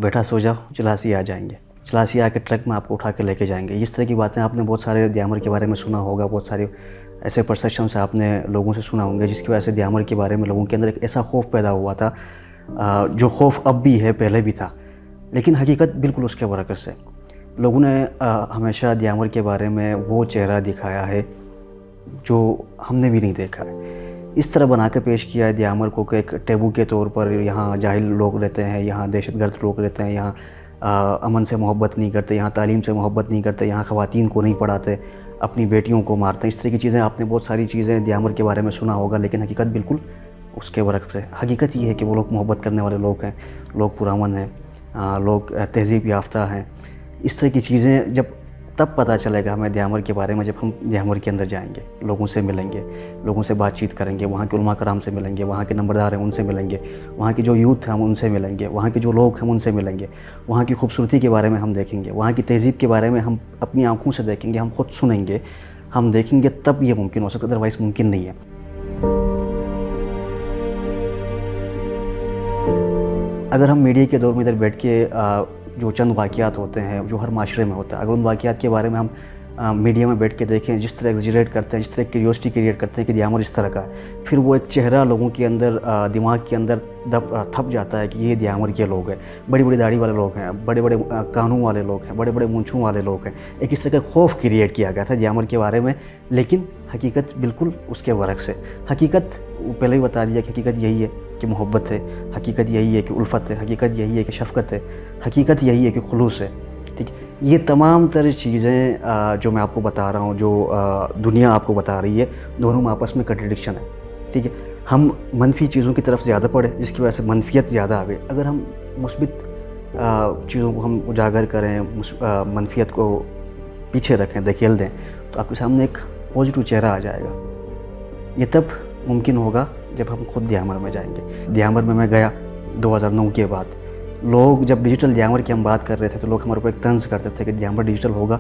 بیٹا سو جاؤ چلاسی آ جائیں گے، چلاسی آ کے ٹرک میں آپ کو اٹھا کے لے کے جائیں گے. اس طرح کی باتیں آپ نے بہت سارے دیامر کے بارے میں سنا ہوگا، بہت سارے ایسے پرسیپشنس آپ نے لوگوں سے سنا ہوں گے جس کی وجہ سے دیامر کے بارے میں لوگوں کے اندر ایک ایسا خوف پیدا ہوا تھا، جو خوف اب بھی ہے، پہلے بھی تھا. لیکن حقیقت بالکل اس کے برعکس ہے. لوگوں نے ہمیشہ دیامر کے بارے میں وہ چہرہ دکھایا ہے جو ہم نے بھی نہیں دیکھا ہے. اس طرح بنا کے پیش کیا ہے دیامر کو کہ ایک ٹیبو کے طور پر یہاں جاہل لوگ رہتے ہیں، یہاں دہشت گرد لوگ رہتے ہیں، یہاں امن سے محبت نہیں کرتے، یہاں تعلیم سے محبت نہیں کرتے، یہاں خواتین کو نہیں پڑھاتے، اپنی بیٹیوں کو مارتے ہیں. اس طرح کی چیزیں آپ نے بہت ساری چیزیں دیامر کے بارے میں سنا ہوگا، لیکن حقیقت بالکل اس کے برعکس ہے. حقیقت یہ ہے کہ وہ لوگ محبت کرنے والے لوگ ہیں، لوگ پرامن ہیں، لوگ تہذیب یافتہ ہیں. اس طرح کی چیزیں جب تب پتہ چلے گا ہمیں دیامر کے بارے میں جب ہم دیامر کے اندر جائیں گے، لوگوں سے ملیں گے، لوگوں سے بات چیت کریں گے، وہاں کے علماء کرام سے ملیں گے، وہاں کے نمبردار ہیں ان سے ملیں گے، وہاں کے جو یوتھ ہیں ہم ان سے ملیں گے، وہاں کے جو لوگ ہیں ان سے ملیں گے، وہاں کی خوبصورتی کے بارے میں ہم دیکھیں گے، وہاں کی تہذیب کے بارے میں ہم اپنی آنکھوں سے دیکھیں گے، ہم خود سنیں گے، ہم دیکھیں گے، تب یہ ممکن ہو سکتا ہے، ادروائز ممکن نہیں ہے. اگر ہم میڈیا کے دور میں ادھر بیٹھ کے جو چند واقعات ہوتے ہیں جو ہر معاشرے میں ہوتا ہے، اگر ان واقعات کے بارے میں ہم میڈیا میں بیٹھ کے دیکھیں، جس طرح ایگزیجریٹ کرتے ہیں، جس طرح کیوریوسٹی کریٹ کرتے ہیں کہ دیامر اس طرح کا ہے، پھر وہ ایک چہرہ لوگوں کے اندر دماغ کے اندر تھپ جاتا ہے کہ یہ دیامر کے لوگ ہیں، بڑی بڑی داڑھی والے لوگ ہیں، بڑے بڑے کانوں والے لوگ ہیں، بڑے بڑے مونچھوں والے لوگ ہیں. ایک اس طرح کا خوف کریٹ کیا گیا تھا دیامر کے بارے میں، لیکن حقیقت بالکل اس کے برعکس ہے. حقیقت پہلے ہی بتا دیا کہ حقیقت یہی ہے کہ محبت ہے، حقیقت یہی ہے کہ الفت ہے، حقیقت یہی ہے کہ شفقت ہے، حقیقت یہی ہے کہ خلوص ہے. ٹھیک ہے، یہ تمام تر چیزیں جو میں آپ کو بتا رہا ہوں، جو دنیا آپ کو بتا رہی ہے، دونوں میں آپس میں کنٹرڈکشن ہے. ٹھیک ہے، ہم منفی چیزوں کی طرف زیادہ پڑھیں جس کی وجہ سے منفیت زیادہ آ گئی. اگر ہم مثبت چیزوں کو ہم اجاگر کریں، منفیت کو پیچھے رکھیں، دھکیل دیں، تو آپ کے سامنے ایک پازیٹیو چہرہ آ جائے گا. یہ تب ممکن ہوگا جب ہم خود دیامر میں جائیں گے. دیامر میں گیا 2009 کے بعد. لوگ جب ڈیجیٹل دیامر کی ہم بات کر رہے تھے تو لوگ ہمارے اوپر ایک طنز کرتے تھے کہ دیامر ڈیجیٹل ہوگا،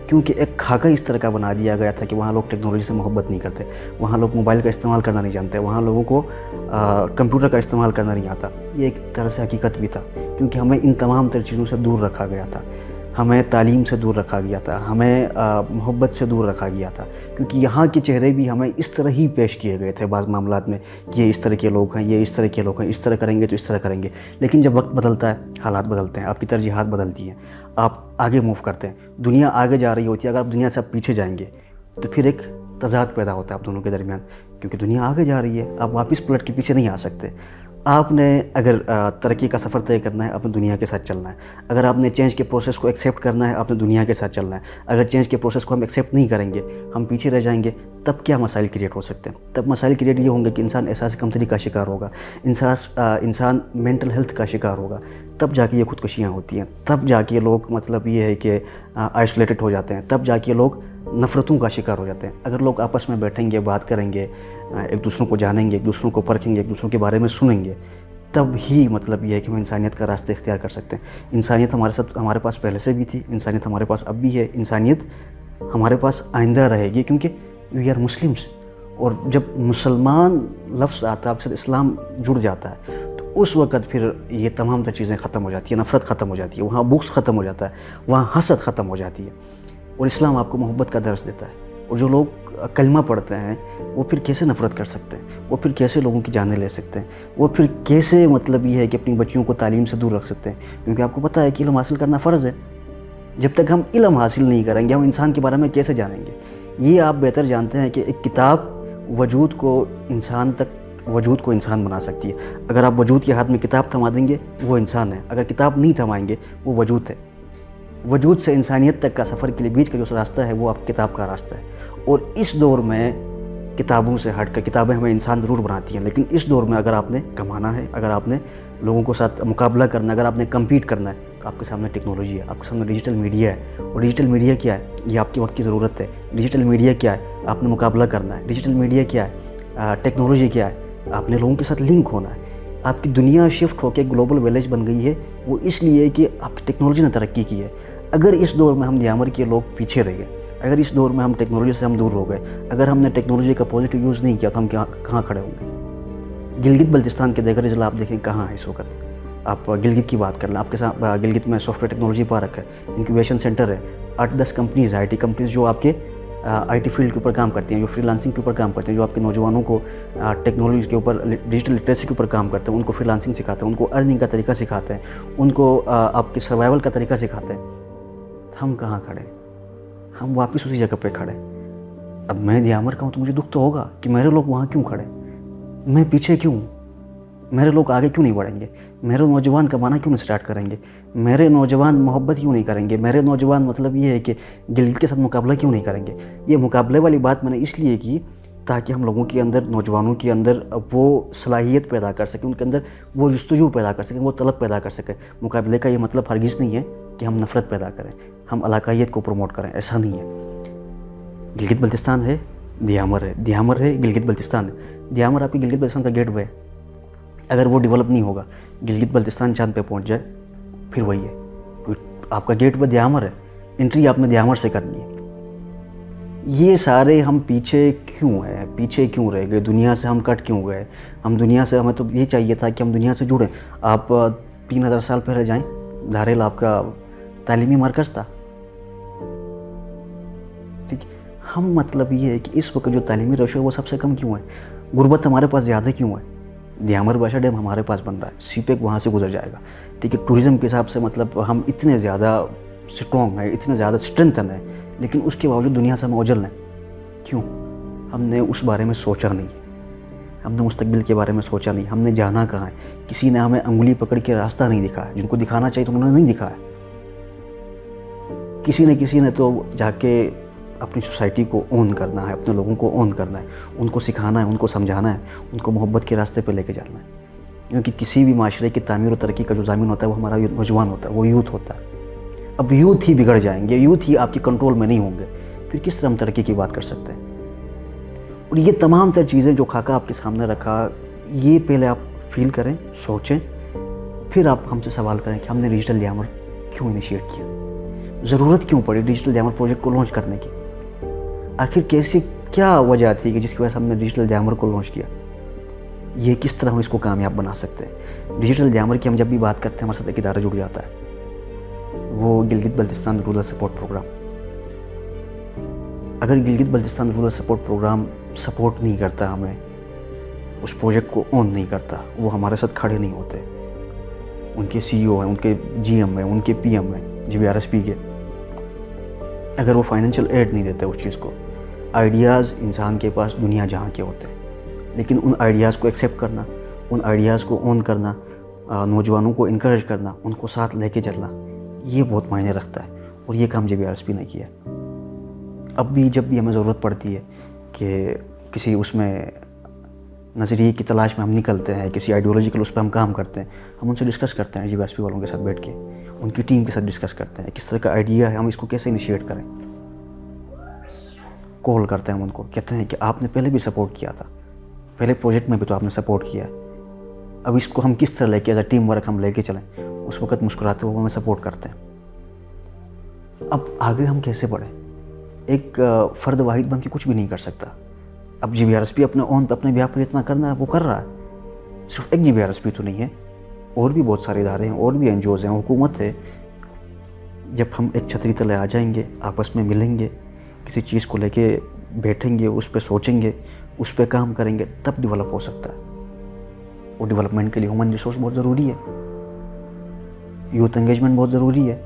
کیونکہ ایک خاکہ اس طرح کا بنا دیا گیا تھا کہ وہاں لوگ ٹیکنالوجی سے محبت نہیں کرتے، وہاں لوگ موبائل کا استعمال کرنا نہیں جانتے، وہاں لوگوں کو کمپیوٹر کا استعمال کرنا نہیں آتا. یہ ایک طرح سے حقیقت بھی تھا، کیونکہ ہمیں ان تمام تر چیزوں سے دور رکھا گیا تھا، ہمیں تعلیم سے دور رکھا گیا تھا، ہمیں محبت سے دور رکھا گیا تھا، کیونکہ یہاں کے چہرے بھی ہمیں اس طرح ہی پیش کیے گئے تھے بعض معاملات میں کہ یہ اس طرح کے لوگ ہیں، یہ اس طرح کے لوگ ہیں، اس طرح کریں گے تو اس طرح کریں گے. لیکن جب وقت بدلتا ہے، حالات بدلتے ہیں، آپ کی ترجیحات بدلتی ہیں، آپ آگے موو کرتے ہیں، دنیا آگے جا رہی ہوتی ہے. اگر آپ دنیا سے آپ پیچھے جائیں گے تو پھر ایک تضاد پیدا ہوتا ہے آپ دونوں کے درمیان، کیونکہ دنیا آگے جا رہی ہے، آپ واپس پلٹ کے پیچھے نہیں آ سکتے. آپ نے اگر ترقی کا سفر طے کرنا ہے، آپ نے دنیا کے ساتھ چلنا ہے. اگر آپ نے چینج کے پروسیس کو ایکسیپٹ کرنا ہے، آپ نے دنیا کے ساتھ چلنا ہے. اگر چینج کے پروسیس کو ہم ایکسیپٹ نہیں کریں گے، ہم پیچھے رہ جائیں گے، تب کیا مسائل کریٹ ہو سکتے ہیں؟ تب مسائل کریٹ یہ ہوں گے کہ انسان احساس کمتری کا شکار ہوگا، انسان مینٹل ہیلتھ کا شکار ہوگا. تب جا کے یہ خودکشیاں ہوتی ہیں، تب جا کے لوگ مطلب یہ ہے کہ آئسولیٹڈ ہو جاتے ہیں، تب جا کے لوگ نفرتوں کا شکار ہو جاتے ہیں. اگر لوگ آپس میں بیٹھیں گے، بات کریں گے، ایک دوسروں کو جانیں گے، ایک دوسروں کو پرکھیں گے، ایک دوسروں کے بارے میں سنیں گے، تب ہی مطلب یہ ہے کہ ہم انسانیت کا راستہ اختیار کر سکتے ہیں. انسانیت ہمارے پاس پہلے سے بھی تھی، انسانیت ہمارے پاس اب بھی ہے، انسانیت ہمارے پاس آئندہ رہے گی، کیونکہ وی آر مسلمس. اور جب مسلمان لفظ آتا ہے، آپ کے ساتھ اسلام جڑ جاتا ہے، تو اس وقت پھر یہ تمام تر چیزیں ختم ہو جاتی ہیں، نفرت ختم ہو جاتی ہے، وہاں بغض ختم ہو جاتا ہے، وہاں حسد ختم ہو جاتی ہے. اور اسلام آپ کو محبت کا درس دیتا ہے. اور جو لوگ کلمہ پڑھتے ہیں وہ پھر کیسے نفرت کر سکتے ہیں؟ وہ پھر کیسے لوگوں کی جانیں لے سکتے ہیں؟ وہ پھر کیسے مطلب یہ ہے کہ اپنی بچیوں کو تعلیم سے دور رکھ سکتے ہیں؟ کیونکہ آپ کو پتہ ہے کہ علم حاصل کرنا فرض ہے. جب تک ہم علم حاصل نہیں کریں گے، ہم انسان کے بارے میں کیسے جانیں گے؟ یہ آپ بہتر جانتے ہیں کہ ایک کتاب وجود کو انسان بنا سکتی ہے. اگر آپ وجود کے ہاتھ میں کتاب تھما دیں گے، وہ انسان ہے. اگر کتاب نہیں تھمائیں گے، وہ وجود ہے. وجود سے انسانیت تک کا سفر کے لیے بیچ کا جو راستہ ہے وہ آپ کتاب کا راستہ ہے. اور اس دور میں کتابوں سے ہٹ کر، کتابیں ہمیں انسان ضرور بناتی ہیں، لیکن اس دور میں اگر آپ نے کمانا ہے، اگر آپ نے لوگوں کے ساتھ مقابلہ کرنا ہے، اگر آپ نے کمپیٹ کرنا ہے، تو آپ کے سامنے ٹیکنالوجی ہے، آپ کے سامنے ڈیجیٹل میڈیا ہے. اور ڈیجیٹل میڈیا کیا ہے؟ یہ آپ کے وقت کی ضرورت ہے. ڈیجیٹل میڈیا کیا ہے؟ آپ نے مقابلہ کرنا ہے. ڈیجیٹل میڈیا کیا ہے؟ ٹیکنالوجی کیا ہے؟ آپ نے لوگوں کے ساتھ لنک ہونا ہے. آپ کی دنیا شفٹ ہو کے گلوبل ویلیج بن گئی ہے، وہ اس لیے کہ آپ کی ٹیکنالوجی نے ترقی کی ہے. اگر اس دور میں ہم دیامر کے لوگ پیچھے رہ گئے، اگر اس دور میں ہم ٹیکنالوجی سے ہم دور ہو گئے، اگر ہم نے ٹیکنالوجی کا پازیٹیو یوز نہیں کیا، تو ہم کہاں کھڑے ہوں گے؟ گلگت بلتستان کے دیگر اضلاع آپ دیکھیں کہاں ہے اس وقت. آپ گلگت کی بات کر لیں, آپ کے ساتھ گلگت میں سافٹ ویئر ٹیکنالوجی پارک ہے, انکیوبیشن سینٹر ہے, 8-10 کمپنیز ہیں, IT کمپنیز جو آپ کے IT فیلڈ کے اوپر کام کرتی ہیں, جو فری لانسنگ کے اوپر کام کرتے ہیں, جو آپ کے نوجوانوں کو ٹیکنالوجی کے اوپر, ڈیجیٹل لٹریسی کے اوپر کام کرتے ہیں, ان کو فری لانسنگ سکھاتے ہیں, ان کو ارننگ کا طریقہ سکھاتے ہیں, ان کو آپ کے سروائیول کا طریقہ سکھاتے ہیں. ہم کہاں کھڑے, ہم واپس اسی جگہ پہ کھڑے. اب میں دیامر کا ہوں تو مجھے دکھ تو ہوگا کہ میرے لوگ وہاں کیوں کھڑے, میں پیچھے کیوں ہوں, میرے لوگ آگے کیوں نہیں بڑھیں گے, میرے نوجوان کمانا کیوں نہیں سٹارٹ کریں گے, میرے نوجوان محبت کیوں نہیں کریں گے, میرے نوجوان مطلب یہ ہے کہ گلگت کے ساتھ مقابلہ کیوں نہیں کریں گے. یہ مقابلے والی بات میں نے اس لیے کی تاکہ ہم لوگوں کے اندر, نوجوانوں کے اندر وہ صلاحیت پیدا کر سکیں, ان کے اندر وہ جستجو پیدا کر سکیں, وہ طلب پیدا کر سکیں. مقابلے کا یہ مطلب ہرگز نہیں ہے کہ ہم نفرت پیدا کریں, ہم علاقائیت کو پروموٹ کریں, ایسا نہیں ہے. گلگت بلتستان ہے, دیامر ہے, دیامر ہے, گلگت بلتستان ہے. دیامر آپ کی گلگت بلتستان کا گیٹ وے ہے, اگر وہ ڈیولپ نہیں ہوگا, گلگت بلتستان چاند پہ پہنچ جائے پھر وہی ہے. آپ کا گیٹ وے دیامر ہے, انٹری آپ نے دیامر سے کرنی ہے. یہ سارے ہم پیچھے کیوں ہیں, پیچھے کیوں رہ گئے, دنیا سے ہم کٹ کیوں گئے. ہم دنیا سے, ہمیں تو یہ چاہیے تھا کہ ہم دنیا سے جڑیں. آپ 3000 سال پہلے جائیں, دھاریل آپ کا تعلیمی مرکز تھا. ٹھیک, ہم مطلب یہ ہے کہ اس وقت جو تعلیمی ریشو ہے وہ سب سے کم کیوں ہے, غربت ہمارے پاس زیادہ کیوں ہے. دیامر باشا ڈیم ہمارے پاس بن رہا ہے, سی پیک وہاں سے گزر جائے گا. ٹھیک ہے, ٹوریزم کے حساب سے مطلب ہم اتنے زیادہ اسٹرانگ ہیں, اتنے زیادہ اسٹرینتھن ہیں, لیکن اس کے باوجود دنیا سے ہم اوجھل ہیں. کیوں؟ ہم نے اس بارے میں سوچا نہیں, ہم نے مستقبل کے بارے میں سوچا نہیں, ہم نے جانا کہاں ہے. کسی نے ہمیں انگلی پکڑ کے راستہ نہیں دکھایا, جن کو دکھانا چاہیے تو انہوں نے نہیں دکھایا. کسی نے تو جا کے اپنی سوسائٹی کو اون کرنا ہے, اپنے لوگوں کو اون کرنا ہے, ان کو سکھانا ہے, ان کو سمجھانا ہے, ان کو محبت کے راستے پہ لے کے جانا ہے. کیونکہ کسی بھی معاشرے کی تعمیر و ترقی کا جو ضامن ہوتا ہے وہ ہمارا نوجوان ہوتا ہے, وہ یوتھ ہوتا ہے. اب یوتھ ہی بگڑ جائیں گے, یوتھ ہی آپ کی کنٹرول میں نہیں ہوں گے, پھر کس طرح ہم ترقی کی بات کر سکتے ہیں. اور یہ تمام تر چیزیں جو خاکہ آپ کے سامنے رکھا, یہ پہلے آپ فیل کریں, سوچیں, پھر آپ ہم سے سوال کریں کہ ہم نے ڈیجیٹل دیامر کیوں انیشیٹ کیا, ضرورت کیوں پڑی ڈیجیٹل دیامر پروجیکٹ کو لانچ کرنے کی. آخر کیا وجہ تھی کہ جس کی وجہ سے ہم نے ڈیجیٹل دیامر کو لانچ کیا. یہ کس طرح ہم اس کو کامیاب بنا سکتے ہیں. ڈیجیٹل دیامر کی ہم جب بھی بات کرتے ہیں ہمارے ساتھ ایک ادارہ جڑ جاتا ہے, وہ Gilgit Baltistan rural support programme. اگر Gilgit Baltistan rural support programme support نہیں کرتا ہمیں, اس پروجیکٹ کو اون نہیں کرتا, وہ ہمارے ساتھ کھڑے نہیں ہوتے, ان کے CEO ہیں, ان کے GM ہیں, ان کے PM ہیں, GBRSP کے, اگر وہ فائنینشیل ایڈ نہیں دیتے اس چیز کو. آئیڈیاز انسان کے پاس دنیا جہاں کے ہوتے ہیں, لیکن ان آئیڈیاز کو ایکسیپٹ کرنا, ان آئیڈیاز کو اون کرنا, نوجوانوں کو انکریج کرنا, ان کو ساتھ لے کے چلنا, یہ بہت معنی رکھتا ہے. اور یہ کام GBRSP نے کیا. اب بھی جب بھی ہمیں ضرورت پڑتی ہے کہ کسی اس میں نظریے کی تلاش میں ہم نکلتے ہیں, کسی آئیڈیولوجیکل اس پہ ہم کام کرتے ہیں, ہم ان سے ڈسکس کرتے ہیں, GBRSP والوں کے ساتھ بیٹھ کے, ان کی ٹیم کے ساتھ ڈسکس کرتے ہیں کس طرح کا آئیڈیا ہے, ہم اس کو کیسے انیشیٹ کریں. کال کرتے ہیں ہم ان کو, کہتے ہیں کہ آپ نے پہلے بھی سپورٹ کیا تھا, پہلے پروجیکٹ میں بھی تو آپ نے سپورٹ کیا ہے, اب اس کو ہم کس طرح لے کے ایز اے ٹیم ورک ہم لے کے چلیں. اس وقت مسکراتے ہوئے ہمیں سپورٹ کرتے ہیں. اب آگے ہم کیسے بڑھیں. ایک فرد واحد بن کے کچھ بھی نہیں کر سکتا. اب GBRSP اپنے اون پہ اپنے بیاہ پر اتنا کرنا ہے وہ کر رہا ہے. صرف ایک GBRSP تو نہیں ہے, اور بھی بہت سارے ادارے ہیں, اور بھی NGOs ہیں, حکومت ہے. جب ہم ایک چھتری تلے آ جائیں گے, آپس میں ملیں گے, کسی چیز کو لے کے بیٹھیں گے, اس پہ سوچیں گے, اس پہ کام کریں گے, تب ڈیولپ ہو سکتا ہے. اور ڈیولپمنٹ کے لیے ہیومن ریسورس بہت ضروری ہے, یوتھ انگیجمنٹ بہت ضروری ہے.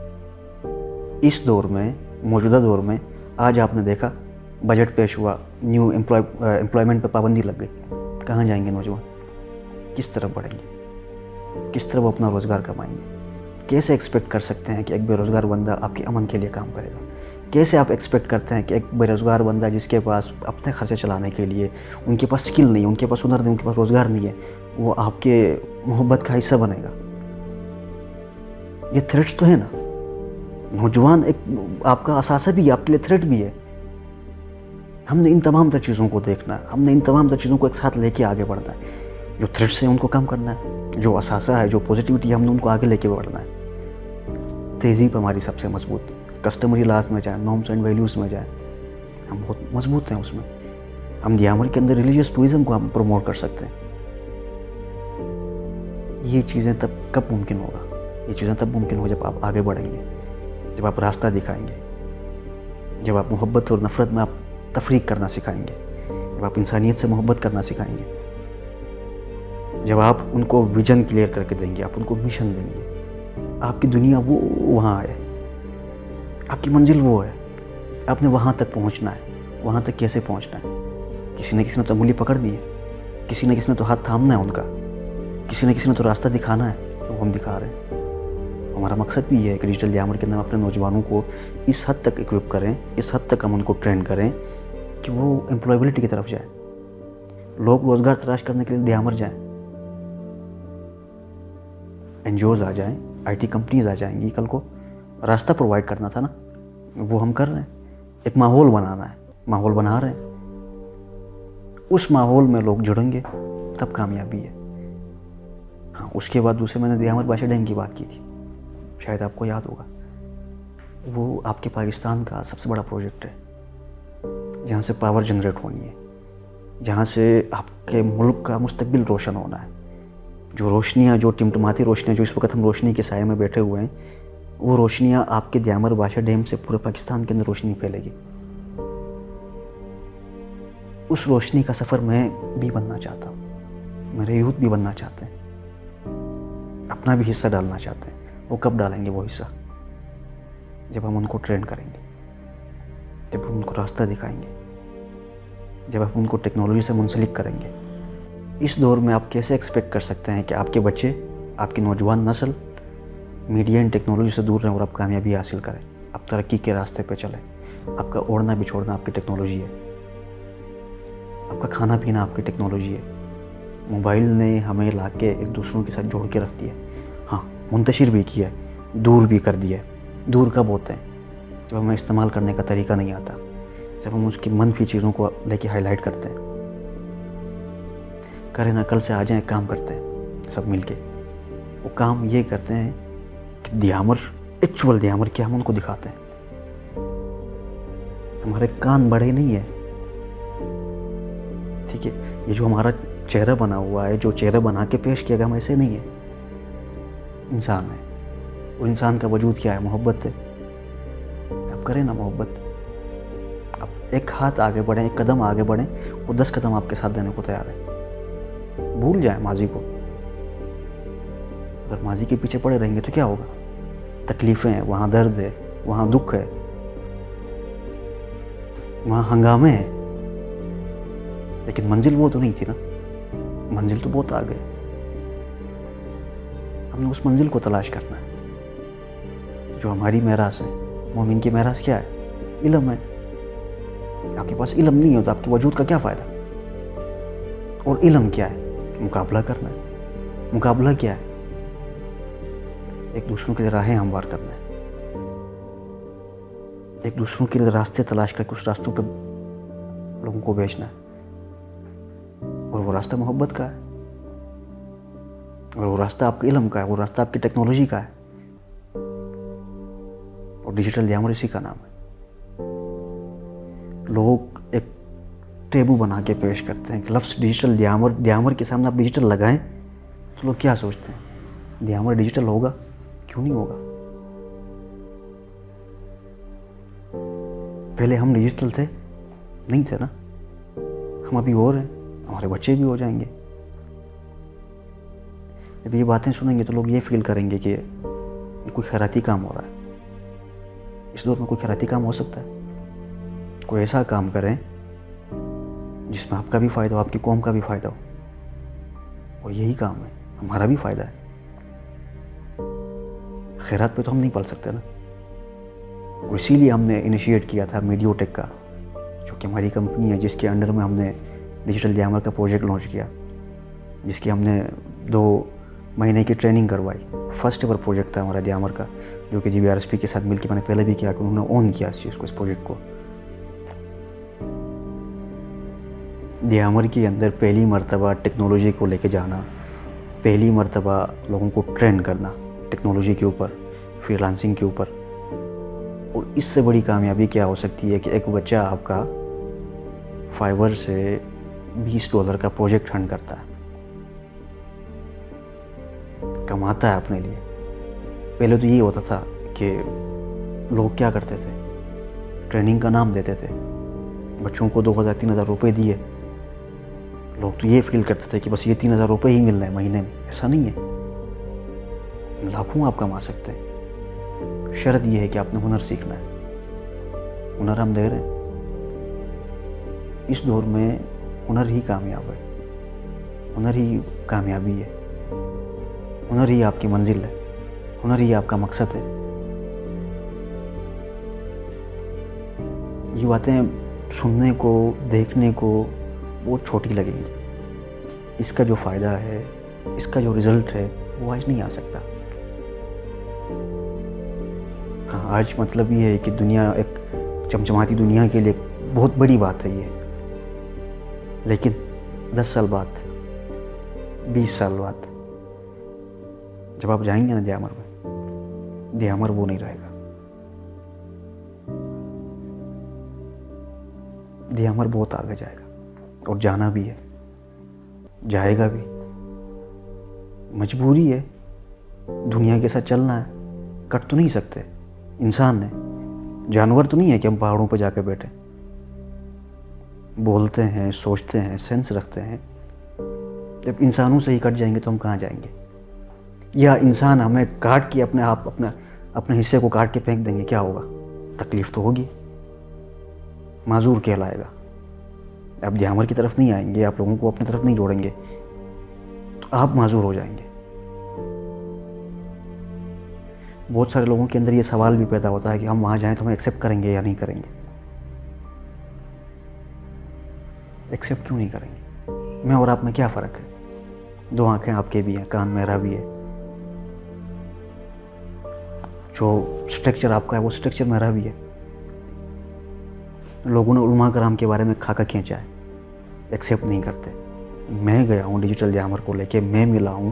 اس دور میں, موجودہ دور میں, آج آپ نے دیکھا بجٹ پیش ہوا, نیو امپلائمنٹ پہ پابندی لگ گئی. کہاں جائیں گے نوجوان, کس طرح بڑھیں گے, کس طرح وہ اپنا روزگار کمائیں گے. کیسے ایکسپیکٹ کر سکتے ہیں کہ ایک بے روزگار بندہ آپ کے امن کے لیے کام کرے گا. کیسے آپ ایکسپیکٹ کرتے ہیں کہ ایک بے روزگار بندہ جس کے پاس اپنے خرچے چلانے کے لیے, ان کے پاس سکل نہیں, ان کے پاس ہنر نہیں, ان کے پاس روزگار نہیں ہے, وہ آپ کے محبت کا حصہ بنے گا. یہ تھریٹس تو ہے نا. نوجوان ایک آپ کا اثاثہ بھی ہے, آپ کے لیے تھریٹ بھی ہے. ہم نے ان تمام تر چیزوں کو دیکھنا ہے, ہم نے ان تمام تر چیزوں کو ایک ساتھ لے کے آگے بڑھنا ہے. جو تھریٹس ہیں ان کو کم کرنا ہے, جو اثاثہ ہے, جو پازیٹیوٹی ہے, ہم نے ان کو آگے لے کے بڑھنا ہے. تہذیب ہماری سب سے مضبوط, کسٹمری لاز میں جائیں, نارمس اینڈ ویلیوز میں جائیں, ہم بہت مضبوط ہیں اس میں. ہم دیامر کے اندر ریلیجیس ٹورزم کو ہم پروموٹ کر سکتے ہیں. یہ چیزیں تب کب ممکن ہوگا؟ یہ چیزیں تب ممکن ہو جب آپ آگے بڑھیں گے، جب آپ راستہ دکھائیں گے، جب آپ محبت اور نفرت میں آپ تفریق کرنا سکھائیں گے، جب آپ انسانیت سے محبت کرنا سکھائیں گے، جب آپ ان کو ویژن کلیئر کر کے دیں گے، آپ ان کو مشن دیں گے. آپ کی دنیا وہ وہاں ہے، آپ کی منزل وہ ہے، آپ نے وہاں تک پہنچنا ہے. وہاں تک کیسے پہنچنا ہے؟ کسی نے تو انگلی پکڑ دی ہے، کسی نے تو ہاتھ تھامنا ہے ان کا، کسی نے تو راستہ دکھانا ہے، وہ ہم دکھا رہے ہیں. ہمارا مقصد بھی یہ ہے کہ ڈیجیٹل دیامر کے اندر ہم اپنے نوجوانوں کو اس حد تک اکوپ کریں، اس حد تک ہم ان کو ٹرین کریں کہ وہ امپلائبلٹی کی طرف جائیں، لوگ روزگار تلاش کرنے کے لیے دیامر جائیں، این جی اوز آ جائیں، آئی ٹی کمپنیز آ جائیں گی. کل کو راستہ پرووائڈ کرنا تھا نا، وہ ہم کر رہے ہیں. ایک ماحول بنانا ہے، ماحول بنا رہے ہیں. اس ماحول میں لوگ جڑیں گے تب کامیابی ہے. ہاں، اس کے بعد دوسرے میں نے دیامر باشا ڈیم کی بات کی تھی، شاید آپ کو یاد ہوگا. وہ آپ کے پاکستان کا سب سے بڑا پروجیکٹ ہے، جہاں سے پاور جنریٹ ہونی ہے، جہاں سے آپ کے ملک کا مستقبل روشن ہونا ہے. جو روشنیاں، جو ٹمٹماتی روشنیاں جو اس وقت ہم روشنی کے سائے میں بیٹھے ہوئے ہیں، وہ روشنیاں آپ کے دیامر باشا ڈیم سے پورے پاکستان کے اندر روشنی پھیلے گی. اس روشنی کا سفر میں بھی بننا چاہتا ہوں، میرے یوتھ بھی بننا چاہتے ہیں، اپنا بھی حصہ ڈالنا چاہتے ہیں. وہ کب ڈالیں گے وہ حصہ؟ جب ہم ان کو ٹرین کریں گے، جب ہم ان کو راستہ دکھائیں گے، جب ہم ان کو ٹیکنالوجی سے منسلک کریں گے. اس دور میں آپ کیسے ایکسپیکٹ کر سکتے ہیں کہ آپ کے بچے، آپ کی نوجوان نسل میڈیا اینڈ ٹیکنالوجی سے دور رہیں اور آپ کامیابی حاصل کریں، آپ ترقی کے راستے پہ چلیں؟ آپ کا اوڑھنا بچھوڑنا آپ کی ٹیکنالوجی ہے، آپ کا کھانا پینا آپ کی ٹیکنالوجی ہے. موبائل نے ہمیں لا کے ایک دوسروں کے ساتھ جوڑ کے رکھ دیا. ہاں، منتشر بھی کیا ہے، دور بھی کر دیا ہے. دور کب ہوتے ہیں؟ جب ہمیں استعمال کرنے کا طریقہ نہیں آتا، جب ہم اس کی منفی چیزوں کو لے کے ہائی لائٹ کرتے ہیں. کریں نا، کل سے آ جائیں، کام کرتے ہیں سب مل کے. وہ کام یہ کرتے ہیں کہ دیامر، ایکچوئل دیامر کیا ہم ان کو دکھاتے ہیں. ہمارے کان بڑے نہیں ہیں، ٹھیک ہے؟ یہ جو ہمارا چہرہ بنا ہوا ہے، جو چہرہ بنا کے پیش کیا گیا، ہم ایسے نہیں ہیں. انسان ہے. وہ انسان کا وجود کیا ہے؟ محبت ہے. آپ کریں نا محبت. آپ ایک ہاتھ آگے بڑھیں، ایک قدم آگے بڑھیں، وہ 10 قدم آپ کے ساتھ دینے کو تیار ہے. بھول جائیں ماضی کو. اگر ماضی کے پیچھے پڑے رہیں گے تو کیا ہوگا؟ تکلیفیں ہیں، وہاں درد ہے، وہاں دکھ ہے، وہاں ہنگامے ہیں. لیکن منزل وہ تو نہیں تھی نا، منزل تو بہت آگے. ہم نے اس منزل کو تلاش کرنا ہے جو ہماری میراث ہے. مومن کی میراث کیا ہے؟ علم ہے. آپ کے پاس علم نہیں ہو تو آپ کے وجود کا کیا فائدہ؟ اور علم کیا ہے؟ مقابلہ کرنا ہے. مقابلہ کیا ہے؟ ایک دوسروں کے لیے راہیں ہموار کرنا ہے، ایک دوسروں کے لیے راستے تلاش کر کے اس راستوں پہ لوگوں کو بھیجنا ہے. اور وہ راستہ محبت کا ہے، اور وہ راستہ آپ کے علم کا ہے، وہ راستہ آپ کی ٹیکنالوجی کا ہے. اور ڈیجیٹل دیامر اسی کا نام ہے. لوگ ایک ٹیبو بنا کے پیش کرتے ہیں کہ لفظ ڈیجیٹل دیامر، دیامر کے سامنے آپ ڈیجیٹل لگائیں تو لوگ کیا سوچتے ہیں؟ دیامر ڈیجیٹل ہوگا؟ کیوں نہیں ہوگا؟ پہلے ہم ڈیجیٹل تھے؟ نہیں تھے نا. ہم ابھی اور ہیں، ہمارے بچے بھی ہو جائیں گے. جب یہ باتیں سنیں گے تو لوگ یہ فیل کریں گے کہ یہ کوئی خیراتی کام ہو رہا ہے. اس دور میں کوئی خیراتی کام ہو سکتا ہے؟ کوئی ایسا کام کریں جس میں آپ کا بھی فائدہ ہو، آپ کی قوم کا بھی فائدہ ہو. اور یہی کام ہے، ہمارا بھی فائدہ ہے. خیرات پہ تو ہم نہیں پل سکتے نا. اور اسی لیے ہم نے انیشیٹ کیا تھا میڈیو ٹیک کا، جو کہ ہماری کمپنی ہے، جس کے انڈر میں ہم نے ڈیجیٹل دیامر کا پروجیکٹ لانچ کیا، جس کی ہم نے 2 مہینے کی ٹریننگ کروائی. فرسٹ ایور پروجیکٹ تھا ہمارا دیامر کا، جو کہ GBRSP کے ساتھ مل کے میں نے پہلے بھی کیا کہ انہوں نے اون کیا اس چیز کو، اس پروجیکٹ کو. دیامر کے اندر پہلی مرتبہ ٹیکنالوجی کو لے کے جانا، پہلی مرتبہ لوگوں کو ٹرین کرنا ٹیکنالوجی کے اوپر، فری لانسنگ کے اوپر. اور اس سے بڑی کامیابی کیا ہو سکتی ہے کہ ایک بچہ آپ کا فائبر سے $20 کا پروجیکٹ رن کرتا ہے. کماتا ہے اپنے لیے. پہلے تو یہ ہوتا تھا کہ لوگ کیا کرتے تھے, ٹریننگ کا نام دیتے تھے, بچوں کو 2,000-3,000 روپے دیے, لوگ تو یہ فیل کرتے تھے کہ بس یہ 3,000 روپے ہی مل رہے ہیں مہینے میں. ایسا نہیں ہے, لاکھوں آپ کما سکتے ہیں. شرط یہ ہے کہ آپ نے ہنر سیکھنا ہے. ہنر ہم دے رہے ہیں. اس دور میں ہنر ہی کامیاب ہے, ہنر ہی کامیابی ہے, ہنر ہی آپ کی منزل ہے, ہنر ہی آپ کا مقصد ہے. یہ باتیں سننے کو, دیکھنے کو بہت چھوٹی لگیں گی. اس کا جو فائدہ ہے, اس کا جو رزلٹ ہے, وہ آج نہیں آ سکتا. ہاں, آج مطلب یہ ہے کہ دنیا ایک چمچماتی دنیا کے لیے بہت بڑی بات ہے یہ. لیکن 10 سال بعد, 20 سال بعد جب آپ جائیں گے نا دیامر میں, دیامر وہ نہیں رہے گا. دیامر بہت آگے جائے گا, اور جانا بھی ہے, جائے گا بھی. مجبوری ہے, دنیا کے ساتھ چلنا ہے, کٹ تو نہیں سکتے. انسان ہے, جانور تو نہیں ہے کہ ہم پہاڑوں پہ جا کے بیٹھیں. بولتے ہیں, سوچتے ہیں, سینس رکھتے ہیں. جب انسانوں سے ہی کٹ جائیں گے تو ہم کہاں جائیں گے؟ یا انسان ہمیں کاٹ کے اپنے حصے کو کاٹ کے پھینک دیں گے, کیا ہوگا؟ تکلیف تو ہوگی, معذور کہلائے گا. آپ دیامر کی طرف نہیں آئیں گے, آپ لوگوں کو اپنی طرف نہیں جوڑیں گے, تو آپ معذور ہو جائیں گے. بہت سارے لوگوں کے اندر یہ سوال بھی پیدا ہوتا ہے کہ ہم وہاں جائیں تو ہم ایکسیپٹ کریں گے یا نہیں کریں گے. ایکسیپٹ کیوں نہیں کریں گے؟ میں اور آپ میں کیا فرق ہے؟ 2 آنکھیں آپ کے بھی ہیں, کان میرا بھی ہے. جو سٹرکچر آپ کا ہے وہ سٹرکچر میرا بھی ہے. لوگوں نے علماء کرام کے بارے میں کھاکا کھینچا ہے, ایکسیپٹ نہیں کرتے. میں گیا ہوں ڈیجیٹل دیامر کو لے کے, میں ملا ہوں,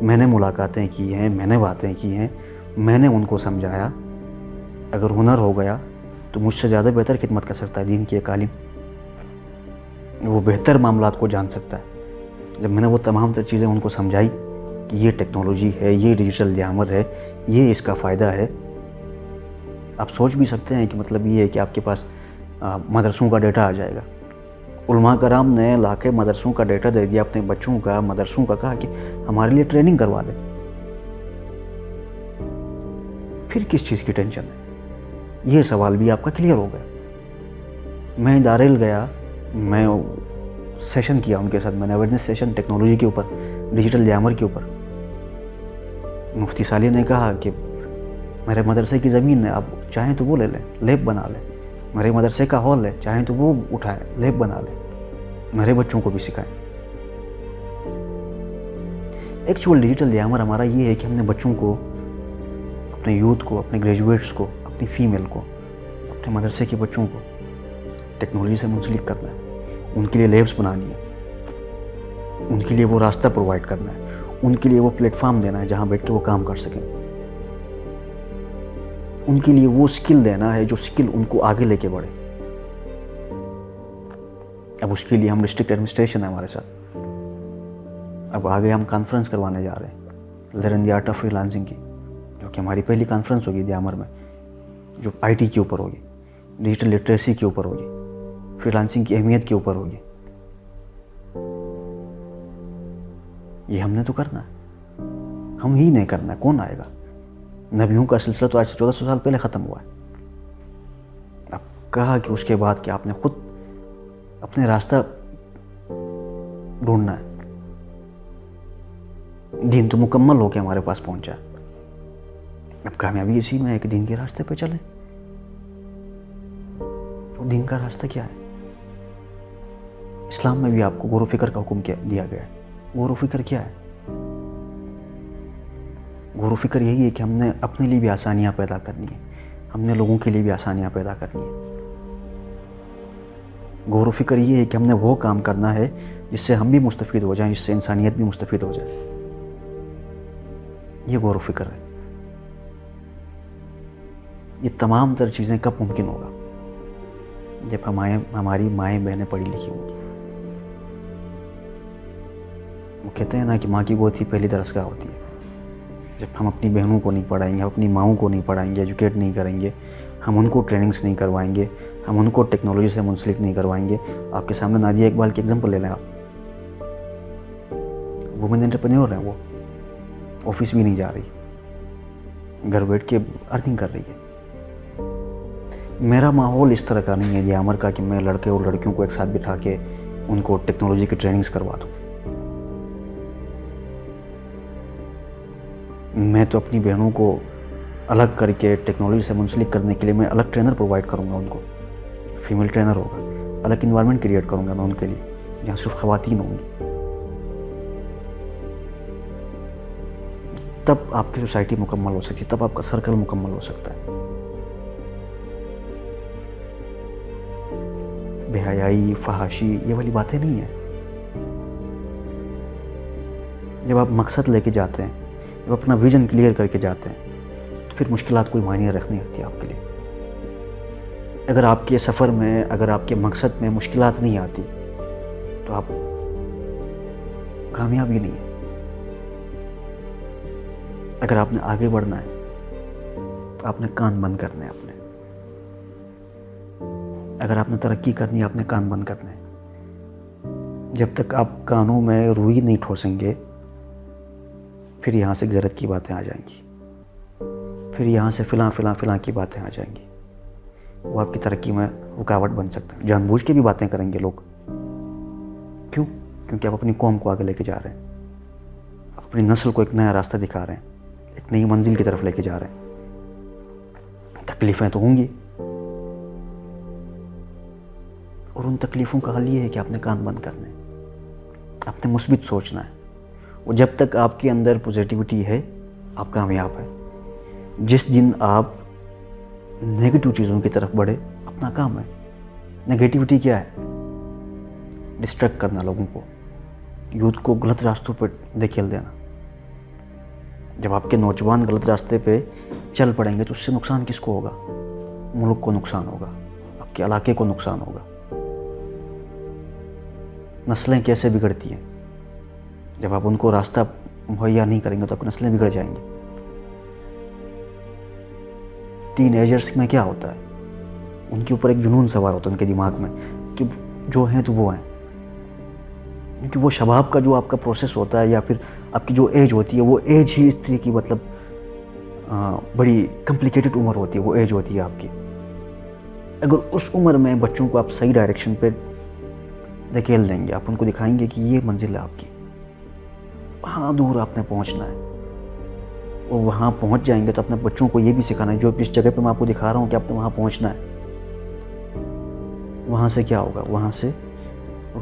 میں نے ملاقاتیں کی ہیں, میں نے باتیں کی ہیں, میں نے ان کو سمجھایا. اگر ہنر ہو گیا تو مجھ سے زیادہ بہتر خدمت کر سکتا ہے دین کی ایک عالم. وہ بہتر معاملات کو جان سکتا ہے. جب میں نے وہ تمام تر چیزیں ان کو سمجھائی کہ یہ ٹیکنالوجی ہے, یہ ڈیجیٹل دیامر ہے, یہ اس کا فائدہ ہے. آپ سوچ بھی سکتے ہیں کہ مطلب یہ ہے کہ آپ کے پاس مدرسوں کا ڈیٹا آ جائے گا. علماء کرام نے لا کے مدرسوں کا ڈیٹا دے دیا اپنے بچوں کا, مدرسوں کا, کہا کہ ہمارے لیے ٹریننگ کروا دیں. پھر کس چیز کی ٹینشن ہے؟ یہ سوال بھی آپ کا کلیئر ہو گیا. میں دارل گیا, میں سیشن کیا ان کے ساتھ, میں نے اویئرنیس سیشن ٹیکنالوجی کے اوپر, ڈیجیٹل دیامر کے اوپر. مفتی صالح نے کہا کہ میرے مدرسے کی زمین ہے, آپ چاہیں تو وہ لے لیں, لیب بنا لیں. میرے مدرسے کا ہال ہے, چاہیں تو وہ اٹھائیں, لیب بنا لیں, میرے بچوں کو بھی سکھائیں. ایکچوئل ڈیجیٹل دیامر ہمارا یہ ہے کہ ہم نے بچوں کو, اپنے یوتھ کو, اپنے گریجویٹس کو, اپنی فیمیل کو, اپنے مدرسے کے بچوں کو ٹیکنالوجی سے منسلک کرنا ہے. ان کے لیے لیبس بنانی ہے, ان کے لیے وہ راستہ پرووائڈ کرنا ہے, ان کے لیے وہ پلیٹ فارم دینا ہے جہاں بیٹھ کے وہ کام کر سکیں. ان کے لیے وہ سکل دینا ہے جو سکل ان کو آگے لے کے بڑھے. اب اس کے لیے ہم ڈسٹرکٹ ایڈمنسٹریشن ہے ہمارے ساتھ. اب آگے ہم کانفرنس کروانے جا رہے ہیں, learn the art of free lancing کی, جو کہ ہماری پہلی کانفرنس ہوگی دیامر میں, جو آئی ٹی کے اوپر ہوگی, ڈیجیٹل لٹریسی کے اوپر ہوگی, فری لانسنگ کی اہمیت کے اوپر ہوگی. یہ ہم نے تو کرنا ہے, ہم ہی نہیں کرنا ہے, کون آئے گا؟ نبیوں کا سلسلہ تو آج سے 1400 سال پہلے ختم ہوا ہے. اب کہا کہ اس کے بعد کہ آپ نے خود اپنے راستہ ڈھونڈنا ہے. دین تو مکمل ہو کے ہمارے پاس پہنچا. اب کامیابی اسی میں ہے کہ دین کے راستے پہ چلیں. اور دین کا راستہ کیا ہے؟ اسلام میں بھی آپ کو غور و فکر کا حکم دیا گیا ہے. غور و فکر کیا ہے؟ غور و فکر یہی ہے کہ ہم نے اپنے لیے بھی آسانیاں پیدا کرنی ہے, ہم نے لوگوں کے لیے بھی آسانیاں پیدا کرنی ہے. غور و فکر یہ ہے کہ ہم نے وہ کام کرنا ہے جس سے ہم بھی مستفید ہو جائیں, جس سے انسانیت بھی مستفید ہو جائے. یہ غور و فکر ہے. یہ تمام تر چیزیں کب ممکن ہوگا؟ جب ہماری مائیں بہنیں پڑھی لکھی ہوں گی. وہ کہتے ہیں نا کہ ماں کی گود ہی پہلی درسگاہ ہوتی ہے. جب ہم اپنی بہنوں کو نہیں پڑھائیں گے، اپنی ماؤں کو نہیں پڑھائیں گے، ایجوکیٹ نہیں کریں گے، ہم ان کو ٹریننگز نہیں کروائیں گے، ہم ان کو ٹیکنالوجی سے منسلک نہیں کروائیں گے. آپ کے سامنے نادیہ اقبال کی ایگزامپل لے لیں آپ. وومن انٹرپرینیور ہیں، وہ آفس بھی نہیں جا رہی، گھر بیٹھ کے ارننگ کر رہی ہے. میرا ماحول اس طرح کا نہیں ہے گیامر کا کہ میں لڑکے اور لڑکیوں کو ایک ساتھ بٹھا کے ان کو ٹیکنالوجی کی ٹریننگز کروا دوں. میں تو اپنی بہنوں کو الگ کر کے ٹیکنالوجی سے منسلک کرنے کے لیے میں الگ ٹرینر پرووائڈ کروں گا. ان کو فیمیل ٹرینر ہوگا، الگ انوائرمنٹ کریٹ کروں گا میں ان کے لیے جہاں صرف خواتین ہوں گی. تب آپ کی سوسائٹی مکمل ہو سکتی ہے، تب آپ کا سرکل مکمل ہو سکتا ہے. بے حیائی، فحاشی، یہ والی باتیں نہیں ہیں. جب آپ مقصد لے کے جاتے ہیں، جب اپنا ویژن کلیئر کر کے جاتے ہیں، تو پھر مشکلات کوئی معنی رکھنے رکھتی آپ کے لیے. اگر آپ کے سفر میں، اگر آپ کے مقصد میں مشکلات نہیں آتی تو آپ کامیاب ہی نہیں ہیں. اگر آپ نے آگے بڑھنا ہے تو آپ نے کان بند کرنے ہیں اپنے. اگر آپ نے ترقی کرنی ہے، آپ نے کان بند کرنے ہیں. جب تک آپ کانوں میں روئی نہیں ٹھوسیں گے، پھر یہاں سے غیرت کی باتیں آ جائیں گی، پھر یہاں سے فلاں فلاں فلاں کی باتیں آ جائیں گی. وہ آپ کی ترقی میں رکاوٹ بن سکتا ہے. جان بوجھ کے بھی باتیں کریں گے لوگ. کیوں؟ کیونکہ آپ اپنی قوم کو آگے لے کے جا رہے ہیں، اپنی نسل کو ایک نیا راستہ دکھا رہے ہیں، ایک نئی منزل کی طرف لے کے جا رہے ہیں. تکلیفیں تو ہوں گی، اور ان تکلیفوں کا حل یہ ہے کہ آپ نے کان بند کرنے ہیں، آپ نے مثبت سوچنا ہے. اور جب تک آپ کے اندر پوزیٹیوٹی ہے، آپ کامیاب ہیں. جس دن آپ نیگیٹو چیزوں کی طرف بڑھے، اپنا کام ہے. نیگیٹیوٹی کیا ہے؟ ڈسٹریکٹ کرنا لوگوں کو، یوتھ کو غلط راستوں پر دھکیل دینا. جب آپ کے نوجوان غلط راستے پہ چل پڑیں گے تو اس سے نقصان کس کو ہوگا؟ ملک کو نقصان ہوگا، آپ کے علاقے کو نقصان ہوگا. نسلیں کیسے بگڑتی ہیں؟ جب آپ ان کو راستہ مہیا نہیں کریں گے تو آپ کی نسلیں بگڑ جائیں گی. ٹین ایجرس میں کیا ہوتا ہے؟ ان کے اوپر ایک جنون سوار ہوتا ہے ان کے دماغ میں کہ جو ہیں تو وہ ہیں. کیونکہ وہ شباب کا جو آپ کا پروسیس ہوتا ہے، یا پھر آپ کی جو ایج ہوتی ہے، وہ ایج ہی اس طرح کی مطلب بڑی کمپلیکیٹڈ عمر ہوتی ہے. وہ ایج ہوتی ہے آپ کی. اگر اس عمر میں بچوں کو آپ صحیح ڈائریکشن پہ دھکیل دیں گے، آپ ان کو دکھائیں گے کہ یہ منزل ہے آپ کی، وہاں دور آپ نے پہنچنا ہے، اور وہاں پہنچ جائیں گے تو اپنے بچوں کو یہ بھی سکھانا ہے جو اس جگہ پہ میں آپ کو دکھا رہا ہوں کہ آپ نے وہاں پہنچنا ہے. وہاں سے کیا ہوگا؟ وہاں سے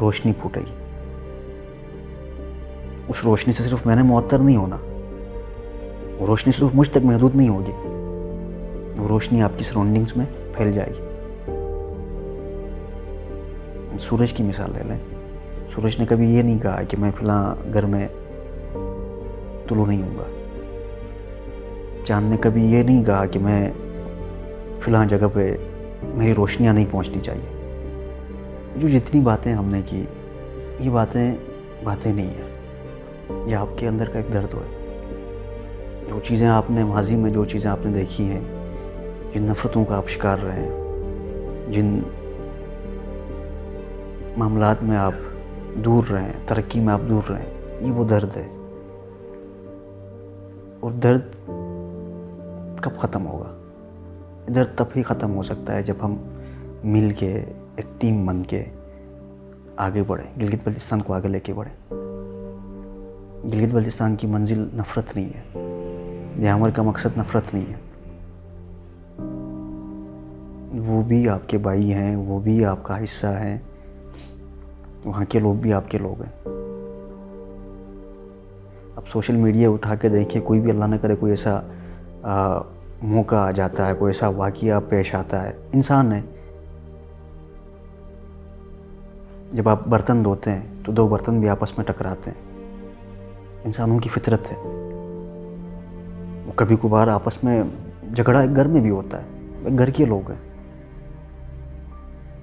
روشنی پھوٹے گی. اس روشنی سے صرف میں نے معطر نہیں ہونا، وہ روشنی صرف مجھ تک محدود نہیں ہوگی، وہ روشنی آپ کی سراؤنڈنگز میں پھیل جائے گی. سورج کی مثال لے لیں. سورج نے کبھی یہ نہیں کہا کہ میں فلاں گھر میں طلوع نہیں ہوں گا. چاند نے کبھی یہ نہیں کہا کہ میں فلاں جگہ پہ میری روشنیاں نہیں پہنچنی چاہیے. جو جتنی باتیں ہم نے کی، یہ باتیں نہیں ہیں، یہ آپ کے اندر کا ایک درد ہے. جو چیزیں آپ نے ماضی میں، جو چیزیں آپ نے دیکھی ہیں، جن نفرتوں کا آپ شکار رہے ہیں، جن معاملات میں آپ دور رہے ہیں، ترقی میں آپ دور رہے ہیں، یہ وہ درد ہے. اور درد کب ختم ہوگا؟ درد تب ہی ختم ہو سکتا ہے جب ہم مل کے ایک ٹیم بن کے آگے بڑھیں، گلگت بلتستان کو آگے لے کے بڑھیں. گلگت بلتستان کی منزل نفرت نہیں ہے، گیامر کا مقصد نفرت نہیں ہے. وہ بھی آپ کے بھائی ہیں، وہ بھی آپ کا حصہ ہیں، وہاں کے لوگ بھی آپ کے لوگ ہیں. اب سوشل میڈیا اٹھا کے دیکھیں، کوئی بھی اللہ نہ کرے کوئی ایسا موقع آ جاتا ہے، کوئی ایسا واقعہ پیش آتا ہے. انسان ہے، جب آپ برتن دھوتے ہیں تو دو برتن بھی آپس میں ٹکراتے ہیں. انسانوں کی فطرت ہے. وہ کبھی کبھار آپس میں جھگڑا ایک گھر میں بھی ہوتا ہے، ایک گھر کے لوگ ہیں.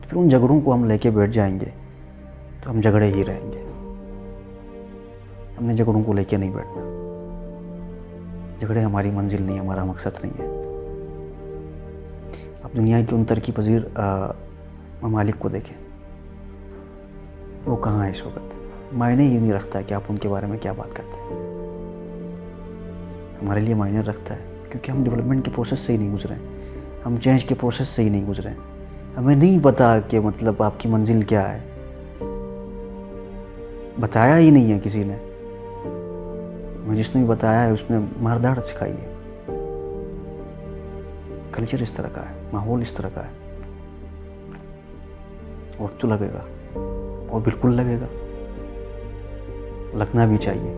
پھر ان جھگڑوں کو ہم لے کے بیٹھ جائیں گے تو ہم جھگڑے ہی رہیں گے. ہم نے جھگڑوں کو لے کے نہیں بیٹھنا. جھگڑے ہماری منزل نہیں ہے، ہمارا مقصد نہیں ہے۔ آپ دنیا کے ان ترقی پذیر ممالک کو دیکھیں، وہ کہاں ہے اس وقت؟ معنی ہی نہیں رکھتا ہے کہ آپ ان کے بارے میں کیا بات کرتے ہیں۔ ہمارے لیے معنی رکھتا ہے کیونکہ ہم ڈیولپمنٹ کے پروسیس سے ہی نہیں گزرے ہیں، ہم چینج کے پروسیس سے ہی نہیں گزرے ہیں۔ ہمیں نہیں پتا کہ مطلب آپ کی منزل کیا ہے، بتایا ہی نہیں ہے کسی نے۔ میں جس نے بھی بتایا ہے اس نے مار دھاڑ سکھائی ہے۔ کلچر اس طرح کا ہے، ماحول اس طرح کا ہے۔ وقت تو لگے گا، اور بالکل لگے گا، لگنا بھی چاہیے۔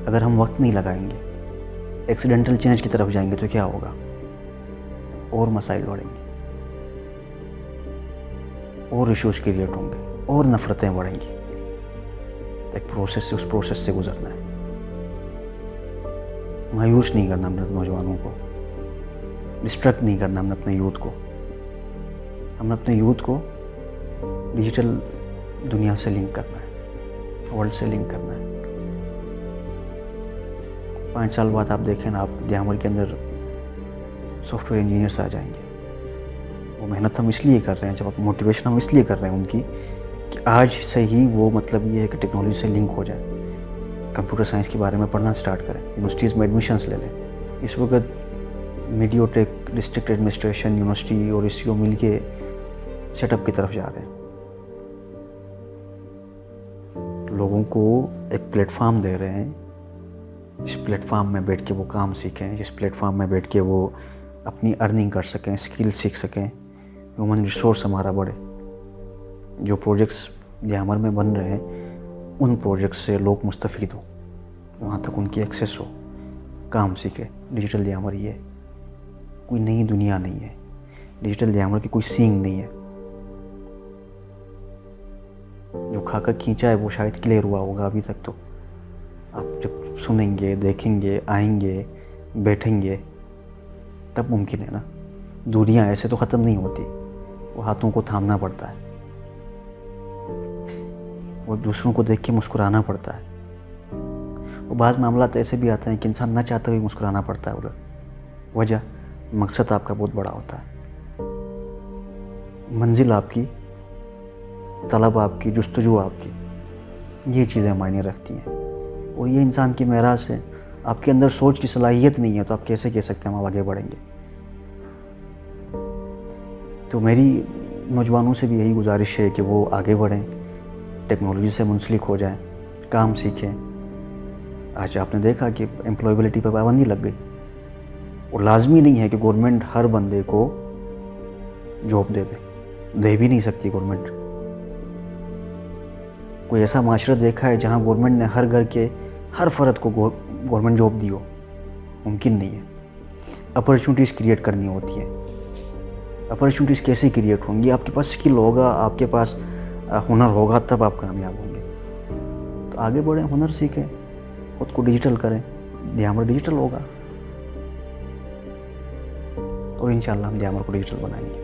اگر ہم وقت نہیں لگائیں گے، ایکسیڈنٹل چینج کی طرف جائیں گے تو کیا ہوگا؟ اور مسائل بڑھیں گے، اور ایشوز کریٹ ہوں گے، اور نفرتیں بڑھیں گی۔ ایک پروسیس سے، اس پروسیس سے گزرنا ہے۔ مایوس نہیں کرنا ہم نے نوجوانوں کو، ڈسٹریکٹ نہیں کرنا ہم نے اپنے یوتھ کو۔ ہم نے اپنے یوتھ کو ڈیجیٹل دنیا سے لنک کرنا ہے، ورلڈ سے لنک کرنا ہے۔ 5 سال بعد آپ دیکھیں نا، آپ دیامر کے اندر سافٹ ویئر انجینئرس آ جائیں گے۔ وہ محنت ہم اس لیے کر رہے ہیں، جب موٹیویشن ہم اس لیے کر رہے ہیں ان کی، کہ آج سے ہی وہ مطلب یہ ہے کہ ٹیکنالوجی سے لنک ہو جائے، کمپیوٹر سائنس کے بارے میں پڑھنا سٹارٹ کریں، یونیورسٹیز میں ایڈمیشنس لے لیں۔ اس وقت میڈیو ٹیک، ڈسٹرکٹ ایڈمنسٹریشن، یونیورسٹی اور SCO مل کے سیٹ اپ کی طرف جا رہے ہیں۔ لوگوں کو ایک پلیٹ فارم دے رہے ہیں، جس پلیٹ فارم میں بیٹھ کے وہ کام سیکھیں، جس پلیٹ فارم میں بیٹھ کے وہ اپنی ارننگ کر سکیں، اسکل سیکھ سکیں، ہیومن ریسورس ہمارا بڑھے۔ جو پروجیکٹس دیامر میں بن رہے ہیں، ان پروجیکٹس سے لوگ مستفید ہوں، وہاں تک ان کی ایکسیس ہو، کام سیکھے۔ ڈیجیٹل دیامر یہ کوئی نئی دنیا نہیں ہے، ڈیجیٹل دیامر کی کوئی سینگ نہیں ہے۔ جو کھاکا کھینچا ہے وہ شاید کلیئر ہوا ہوگا ابھی تک۔ تو آپ جب سنیں گے، دیکھیں گے، آئیں گے، بیٹھیں گے، تب ممکن ہے نا۔ دوریاں ایسے تو ختم نہیں ہوتی، وہ ہاتھوں کو تھامنا پڑتا ہے، وہ دوسروں کو دیکھ کے مسکرانا پڑتا ہے۔ وہ بعض معاملات ایسے بھی آتے ہیں کہ انسان نہ چاہتے ہوئے مسکرانا پڑتا ہے ادھر۔ وجہ، مقصد آپ کا بہت بڑا ہوتا ہے، منزل آپ کی، طلب آپ کی، جستجو آپ کی، یہ چیزیں معنی رکھتی ہیں۔ اور یہ انسان کی میراث ہے۔ آپ کے اندر سوچ کی صلاحیت نہیں ہے تو آپ کیسے کہہ سکتے ہیں ہم آگے بڑھیں گے؟ تو میری نوجوانوں سے بھی یہی گزارش ہے کہ وہ آگے بڑھیں، ٹیکنالوجی سے منسلک ہو جائیں، کام سیکھیں۔ آج آپ نے دیکھا کہ امپلائیبلٹی پہ پابندی لگ گئی، اور لازمی نہیں ہے کہ گورنمنٹ ہر بندے کو جاب دے بھی نہیں سکتی گورنمنٹ۔ کوئی ایسا معاشرہ دیکھا ہے جہاں گورنمنٹ نے ہر گھر کے ہر فرد کو گورنمنٹ جاب دی ہو؟ ممکن نہیں ہے۔ اپرچونیٹیز کریٹ کرنی ہوتی ہیں۔ اپرچونیٹیز کیسے کریٹ ہوں گی؟ آپ کے پاس اسکل ہوگا، آپ کے پاس ہنر ہوگا، تب آپ کامیاب ہوں گے۔ تو آگے بڑھیں، ہنر سیکھیں، خود کو ڈیجیٹل کریں، دیامر ڈیجیٹل ہوگا، اور انشاءاللہ ہم دیامر کو ڈیجیٹل بنائیں گے۔